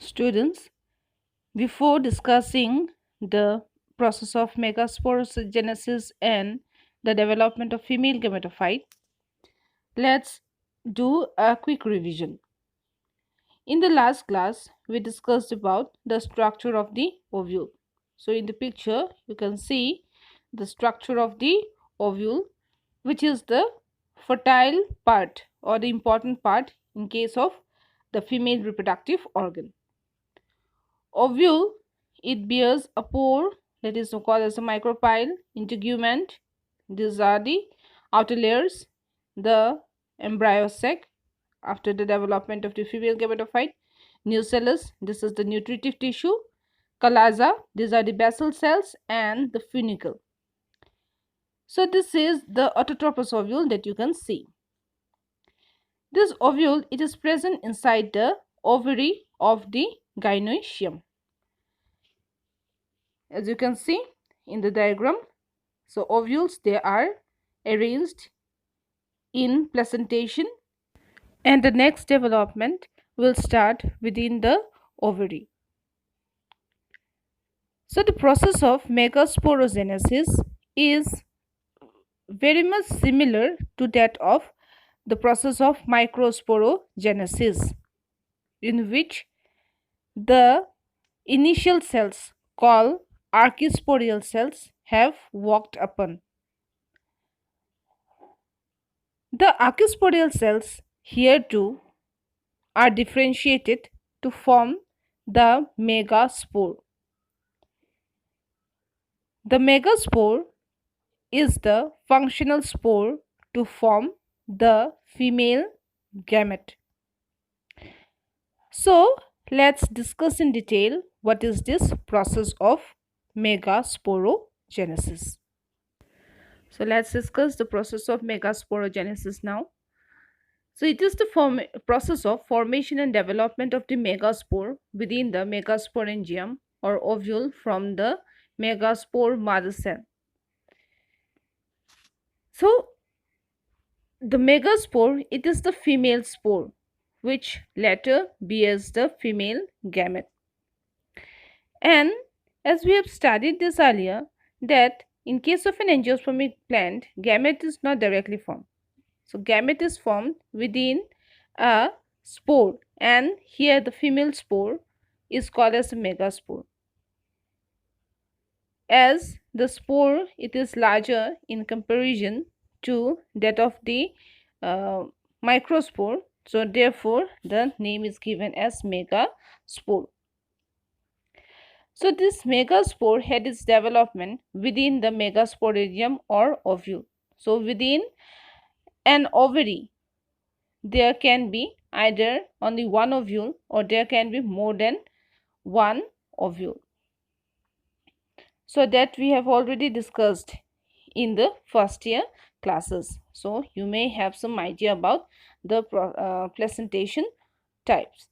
Students, before discussing the process of megasporogenesis and the development of female gametophyte, let's do a quick revision. In the last class, we discussed about the structure of the ovule. So in the picture, you can see the structure of the ovule, which is the fertile part or the important part in case of the female reproductive organ. Ovule, it bears a pore that is called as a micropyle, integument. These are the outer layers, the embryo sac after the development of the female gametophyte, nucellus, this is the nutritive tissue, chalaza, these are the basal cells, and the funicle. So this is the autotropous ovule that you can see. This ovule, it is present inside the ovary of the gynoecium. As you can see in the diagram, so ovules, they are arranged in placentation, and the next development will start within the ovary. So the process of megasporogenesis is very much similar to that of the process of microsporogenesis, in which the initial cells called archisporial cells have walked upon. The archisporial cells here too are differentiated to form the megaspore. The megaspore is the functional spore to form the female gamete. So let's discuss in detail what is this process of megasporogenesis. So let's discuss the process of megasporogenesis now. So it is the process of formation and development of the megaspore within the megasporangium or ovule from the megaspore mother cell. So the megaspore, it is the female spore which later bears the female gamete. And as we have studied this earlier, that in case of an angiospermic plant, gamete is not directly formed. So gamete is formed within a spore, and here the female spore is called as a megaspore. As the spore, it is larger in comparison to that of the microspore, so therefore the name is given as megaspore. So this megaspore had its development within the megasporidium or ovule. So within an ovary, there can be either only one ovule or there can be more than one ovule. So that we have already discussed in the first year classes. So you may have some idea about the placentation types.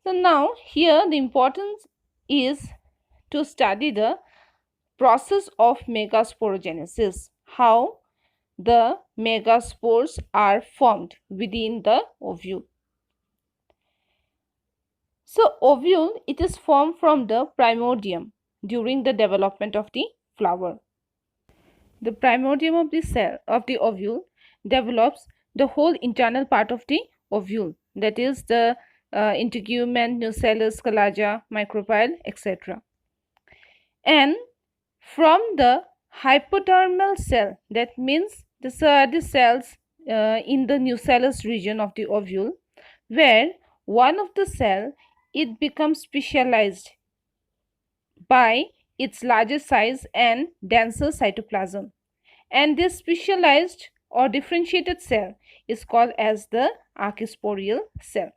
So now here the importance is to study the process of megasporogenesis, how the megaspores are formed within the ovule. So ovule, it is formed from the primordium during the development of the flower. The primordium of the cell of the ovule develops the whole internal part of the ovule, that is the integument, nucellus, chalaza, micropyle, etc. And from the hypodermal cell, that means these are the cells in the nucellus region of the ovule, where one of the cell, it becomes specialized by its larger size and denser cytoplasm, and this specialized or differentiated cell is called as the archisporial cell.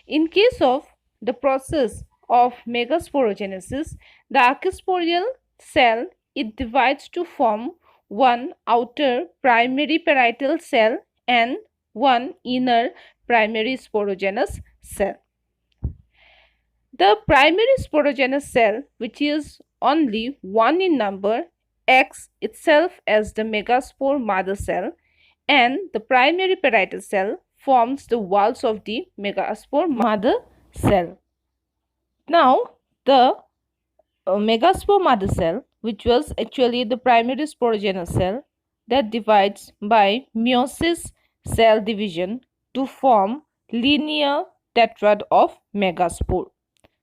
In case of the process of megasporogenesis, the archisporial cell, it divides to form one outer primary parietal cell and one inner primary sporogenous cell. The primary sporogenous cell, which is only one in number, acts itself as the megaspore mother cell, and the primary parietal cell forms the walls of the megaspore mother cell. Now, the megaspore mother cell, which was actually the primary sporogenous cell that divides by meiosis cell division to form linear tetrad of megaspore.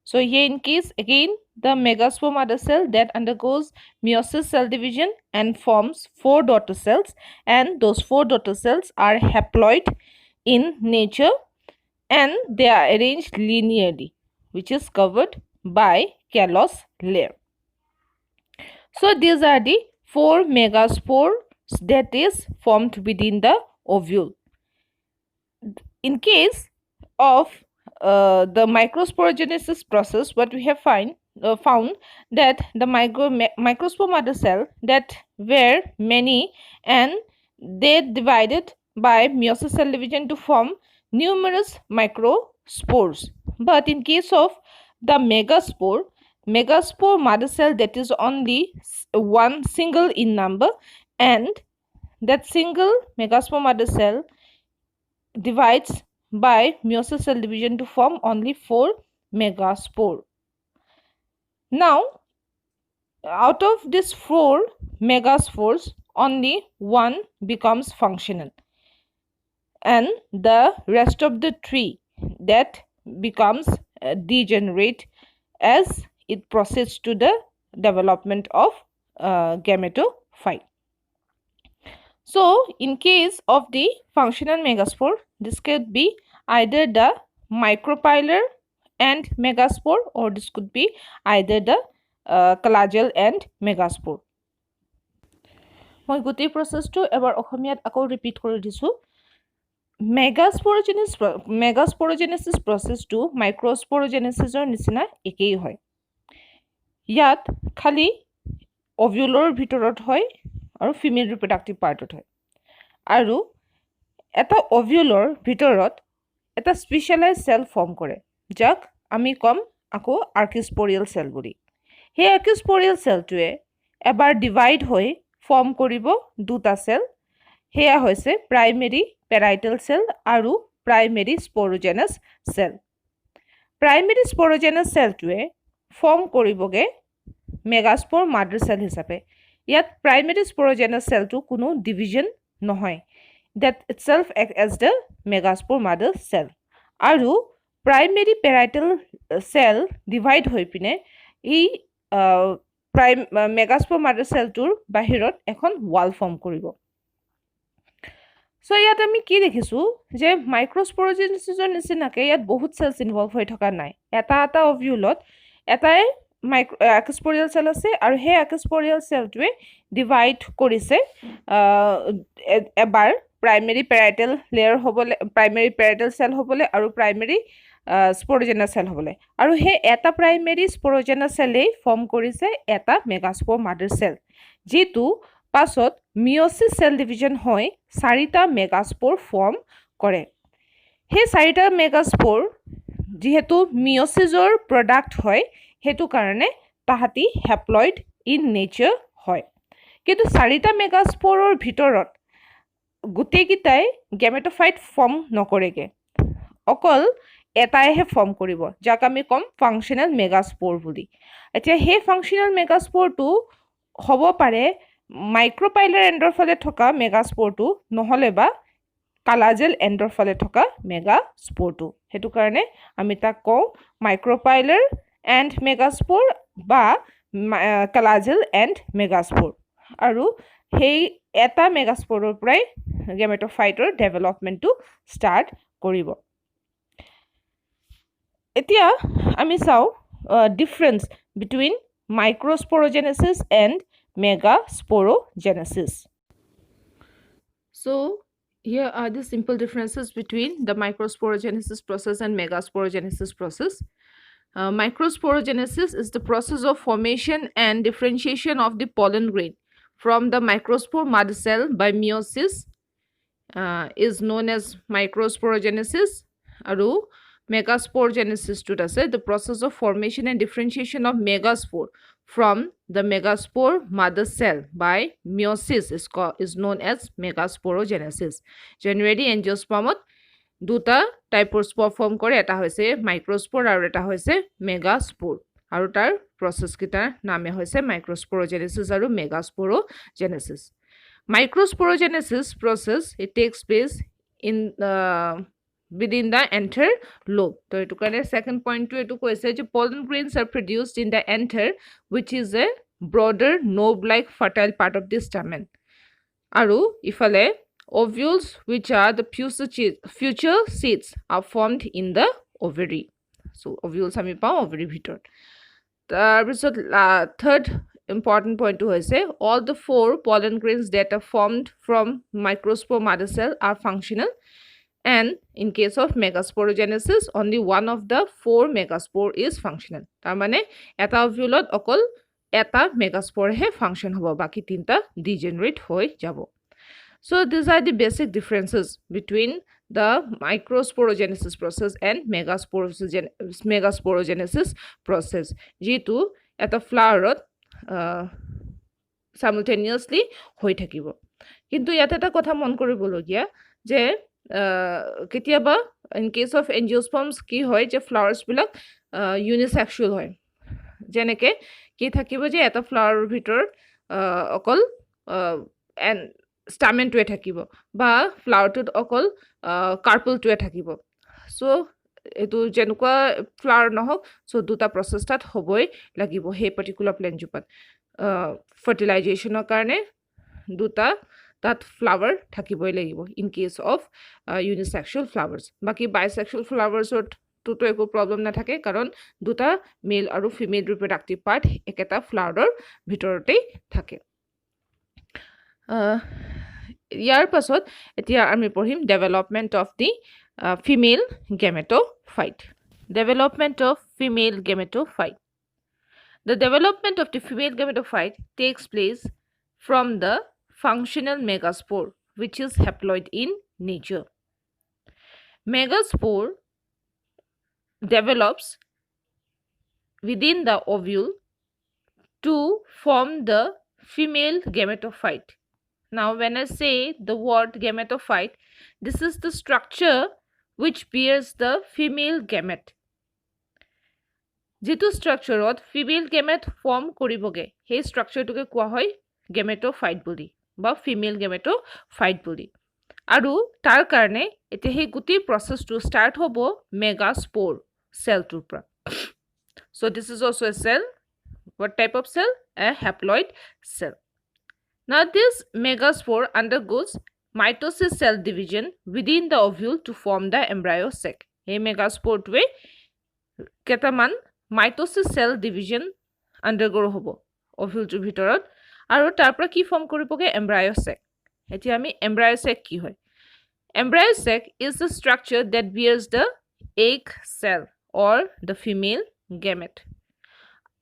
So here in case again the megaspore mother cell that undergoes meiosis cell division and forms 4 daughter cells, and those 4 daughter cells are haploid in nature and they are arranged linearly, which is covered by callus layer. So these are the 4 megaspores that is formed within the ovule. In case of the microsporogenesis process, what we have found that the microspore mother cell that were many and they divided by meiosis cell division to form numerous microspores. But in case of the megaspore mother cell that is only one single in number, and that single megaspore mother cell divides by meiosis cell division to form only 4 megaspore. Now, out of these 4 megaspores, only one becomes functional, and the rest of the 3 that becomes degenerate as it proceeds to the development of gametophyte. So, in case of the functional megaspore, this could be either the micropylar and megaspore, or this could be either the collagel and megaspore. মই গোটেই প্ৰসেসটো এবাৰ অসমীয়াত আকৌ repeat কৰি দিছো। মেগাস্পোৰোজেনেসিস প্ৰসেসটো মাইক্ৰোস্পোৰোজেনেসিসৰ নিচিনা একেই হয়। ইয়াত খালি অভিউলৰ ভিতৰত হয় আৰু ফিমেল ৰিপ্ৰডাক্টিভ পাৰ্টত হয়, আৰু এটা অভিউলৰ ভিতৰত এটা স্পেশালাইজ সেল ফৰ্ম কৰে যাক আমি কম আকৌ আৰ্কিস্পোৰিয়েল সেল বুলি। সেই আৰ্কিস্পোৰিয়েল সেলটোৱে এবাৰ ডিভাইড হৈ ফৰ্ম কৰিব দুটা সেল, সেয়া হৈছে প্ৰাইমেৰী পেৰাইটেল সেল আৰু primary sporogenous cell. Primary sporogenous সেলটোৱে ফৰ্ম কৰিবগে মেগাস্পোৰ মাদাৰ সেল হিচাপে। ইয়াত প্ৰাইমেৰী স্পোৰোজেনাছ সেলটো কোনো ডিভিজন নহয়, that itself act as the megaspore mother cell, আৰু প্ৰাইমেৰী পেৰাইটেল সেল ডিভাইড হৈ পিনে এই মেগাস্পোৰ মাদাৰ সেলটোৰ বাহিৰত এখন ওয়াল ফৰ্ম কৰিব। সো ইয়াত আমি কি দেখিছোঁ যে মাইক্ৰোস্পোৰোজেনেসিসৰ নিচিনাকৈ ইয়াত বহুত সেলস ইনভলভ হৈ থকা নাই। এটা এটা অভিউলত এটাই আৰ্কিস্পোৰিয়েল সেল আছে, আৰু সেই আৰ্কিস্পোৰিয়েল সেলটোৱে ডিভাইড কৰিছে এবাৰ প্ৰাইমেৰী পেৰাইটেল লেয়াৰ হ'বলৈ, প্ৰাইমেৰী পেৰাইটেল সেল হ'বলৈ আৰু প্ৰাইমেৰী স্পোৰোজেনাছ সেল হ'বলৈ, আৰু সেই এটা প্ৰাইমেৰী স্পোৰোজেনাছ সেলেই ফৰ্ম কৰিছে এটা মেগাস্পোৰ মাদাৰ সেল, যিটো পাছত মিয়োসিস সেল ডিভিজন হৈ 4টা মেগাস্পোৰ ফৰ্ম কৰে। সেই 4টা মেগাস্পোৰ যেহেতু মিয়োসিসৰ প্ৰডাক্ট হয়, সেইটো কাৰণে তাহাঁতি হ্যাপ্লয়েড ইন নেচাৰ হয়। কিন্তু 4টা মেগাস্পোৰৰ ভিতৰত গোটেইকেইটাই গেমেটোফাইট ফৰ্ম নকৰেগে, অকল এটাইহে ফৰ্ম কৰিব, যাক আমি কম ফাংচনেল মেগাস্পোৰ বুলি। এতিয়া সেই ফাংচনেল মেগাস্পোৰটো হ'ব পাৰে মাইক্ৰোপাইলাৰ এণ্ডৰ ফালে থকা মেগাস্পোৰটো, নহ'লে বা কালাজেল এণ্ডৰ ফালে থকা মেগাস্পোৰটো। সেইটো কাৰণে আমি তাক কওঁ মাইক্ৰোপাইলাৰ এণ্ড মেগাস্পোৰ বা কালাজেল এণ্ড মেগাস্পোৰ। আৰু সেই এটা মেগাস্পোৰৰ পৰাই গেমেটোফাইটৰ ডেভেলপমেণ্টটো ষ্টাৰ্ট কৰিব। এতিয়া আমি চাওঁ difference between microsporogenesis and megasporogenesis. So here are the simple differences between the microsporogenesis process and megasporogenesis process. Microsporogenesis is the process of formation and differentiation of the pollen grain from the microspore mother cell by meiosis, is known as microsporogenesis. Aru megasporogenesis to ase the process of formation and differentiation of megaspore from the megaspore mother cell by meiosis is known as megasporogenesis. Generally angiospermot দুটা টাইপৰ স্পৰ form কৰে, এটা হৈছে মাইক্ৰস্পৰ আৰু এটা হৈছে মেগাস্পৰ, আৰু তাৰ প্ৰচেছ কেইটাৰ নামে হৈছে মাইক্ৰস্পৰোজেনেসিস আৰু মেগাস্পৰোজেনেসিস। Microsporogenesis process, it takes place in within the anther lobe. So etu karone second point to etu koise je pollen grains are produced in the anther, which is a broader knob like fertile part of the stamen. Aru ifale ovules, which are the future seeds, are formed in the ovary. So ovules ami pao ovary bhitor. Third important point to hoise all the 4 pollen grains that are formed from microspore mother cell are functional, and in case of megasporogenesis only one of the 4 megaspore is functional. Tar mane eta ovule okol eta megaspore he function hobo, baki tinta degenerate hoi jabo. So these are the basic differences between the microsporogenesis process and megasporogenesis process, jitu eta flower simultaneously hoi thakibo. Kintu yate eta kotha mon koribologia je ketiaba in case of angiosperms ki hoy je flowers bilak unisexual hoy, jeneke ki thakibo je eta flower bhitor okol and stamen to thakibo ba flower to okol carpel to thakibo. So etu jenukwa flower nohok, so duta process tat hoboi lagibo he particular plant jupat fertilization karone duta tat flower thakiboi lagibo in case of unisexual flowers. Baki bisexual flowers to eko problem na thake karon duta male aru female reproductive part eketa flower bhitorte thake. Yar pasot etia ami porhim development of the female gametophyte. Development of female gametophyte. The development of the female gametophyte takes place from the functional megaspore, which is haploid in nature. Megaspore develops within the ovule to form the female gametophyte. Now when I say the word gametophyte, this is the structure which bears the female gamete. Jitu structure ot female gamete form koriboge he structure to ke koa hoy gametophyte boli ba female gametophyte boli, aru tar karone ete he guti process to start hobo megaspore cell tur pra. So this is also a cell. What type of cell? A haploid cell. Now this megaspore undergoes mitosis cell division within the ovule to form the embryo sac. Hey megaspore to ketaman mitosis cell division undergo hobo ovule to bhitorot, aru tarpra ki form koriboge embryo sac. Eti ami embryo sac ki hoy? Embryo sac is the structure that bears the egg cell or the female gamete,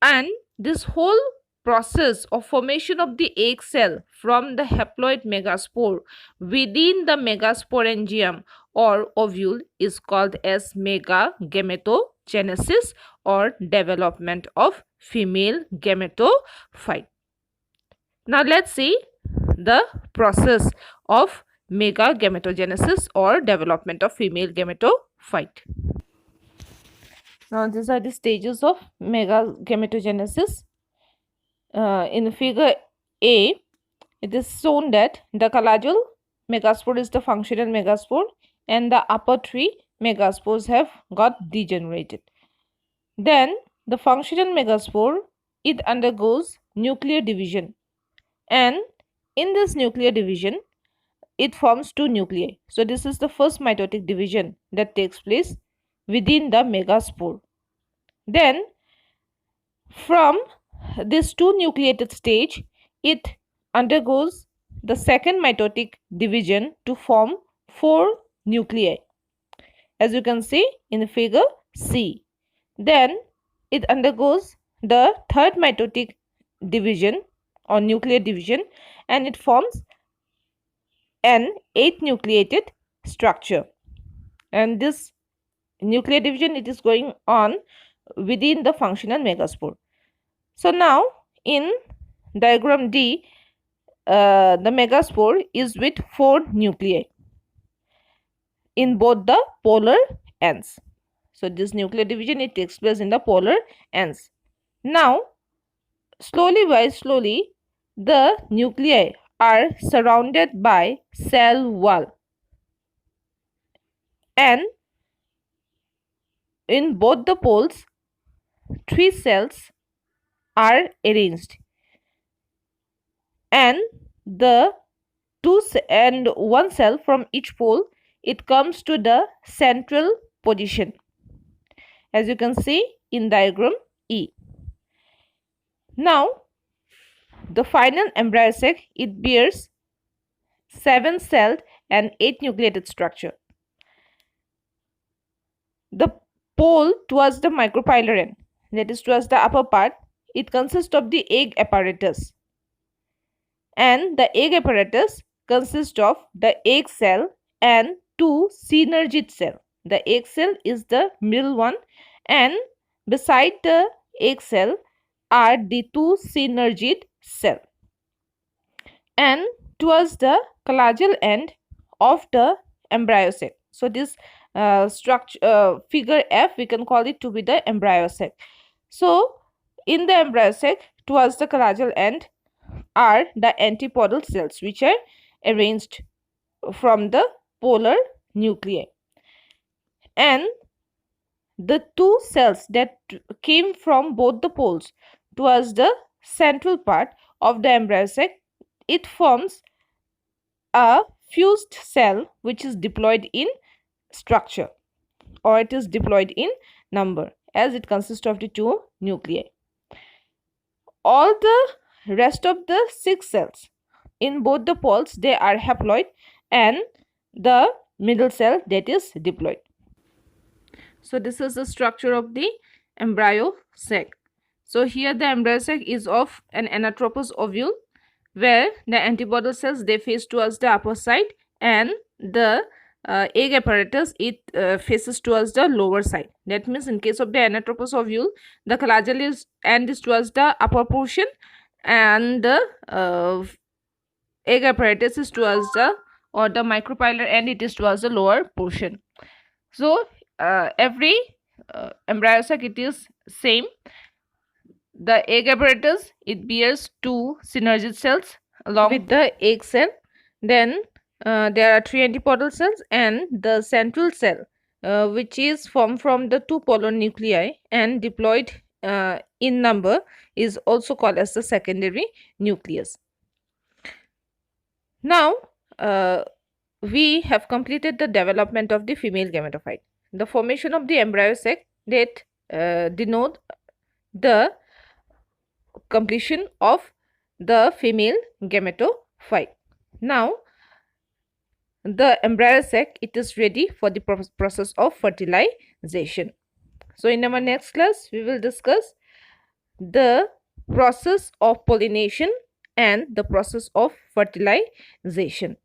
and this whole process of formation of the egg cell from the haploid megaspore within the megasporangium or ovule is called as megagametogenesis or development of female gametophyte. Now let's see the process of megagametogenesis or development of female gametophyte. Now these are the stages of megagametogenesis. In figure A, it is shown that the calajal megaspore is the functional megaspore and the upper 3 megaspores have got degenerated. Then the functional megaspore, it undergoes nuclear division, and in this nuclear division it forms 2 nuclei. So this is the first mitotic division that takes place within the megaspore. Then from this 2 nucleated stage, it undergoes the second mitotic division to form 4 nuclei, as you can see in the figure C. Then it undergoes the third mitotic division or nuclear division, and it forms an 8 nucleated structure, and this nuclear division, it is going on within the functional megaspore. So now in diagram D, the megaspore is with 4 nuclei. in both the polar ends. So this nuclear division, it takes place in the polar ends. Now, slowly by slowly, the nuclei are surrounded by cell wall, and in both the poles, 3 cells are arranged, and the and one cell from each pole, it comes to the central position, as you can see in diagram E. Now, the final embryo sac, it bears 7-celled and 8-nucleated structure. The pole towards the micropylar end, that is towards the upper part, it consists of the egg apparatus, and the egg apparatus consists of the egg cell and 2 synergid cell. The egg cell is the middle one, and beside the egg cell are the 2 synergid cell. And towards the calagel end of the embryo sac. So this structure figure F, we can call it to be the embryo sac. So in the embryo sac, towards the calagel end are the antipodal cells, which are arranged from the polar nuclei, and the 2 cells that came from both the poles towards the central part of the embryo sac, it forms a fused cell which is diploid in structure, or it is diploid in number, as it consists of the 2 nuclei. All the rest of the 6 cells in both the poles, they are haploid, and the middle cell, that is diploid. So this is the structure of the embryo sac. So here the embryo sac is of an anatropous ovule, where the antipodal cells, they face towards the upper side, and the egg apparatus, it faces towards the lower side. That means in case of the anatropous ovule, the calagel end is towards the upper portion, and the egg apparatus is towards the, or the micropylar end, it is towards the lower portion. So every embryo sac, it is same. The egg apparatus, it bears 2 synergid cells along with the egg cell. Then there are 3 antipodal cells, and the central cell, which is formed from the 2 polar nuclei and diploid in number, is also called as the secondary nucleus. Now, we have completed the development of the female gametophyte. The formation of the embryo sac, that denote the completion of the female gametophyte. Now, the embryo sac, it is ready for the process of fertilization. So in our next class, we will discuss the process of pollination and the process of fertilization.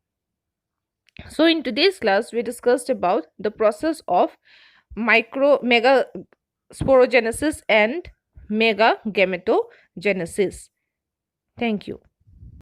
So in today's class, we discussed about the process of megasporogenesis and megagametogenesis. Thank you.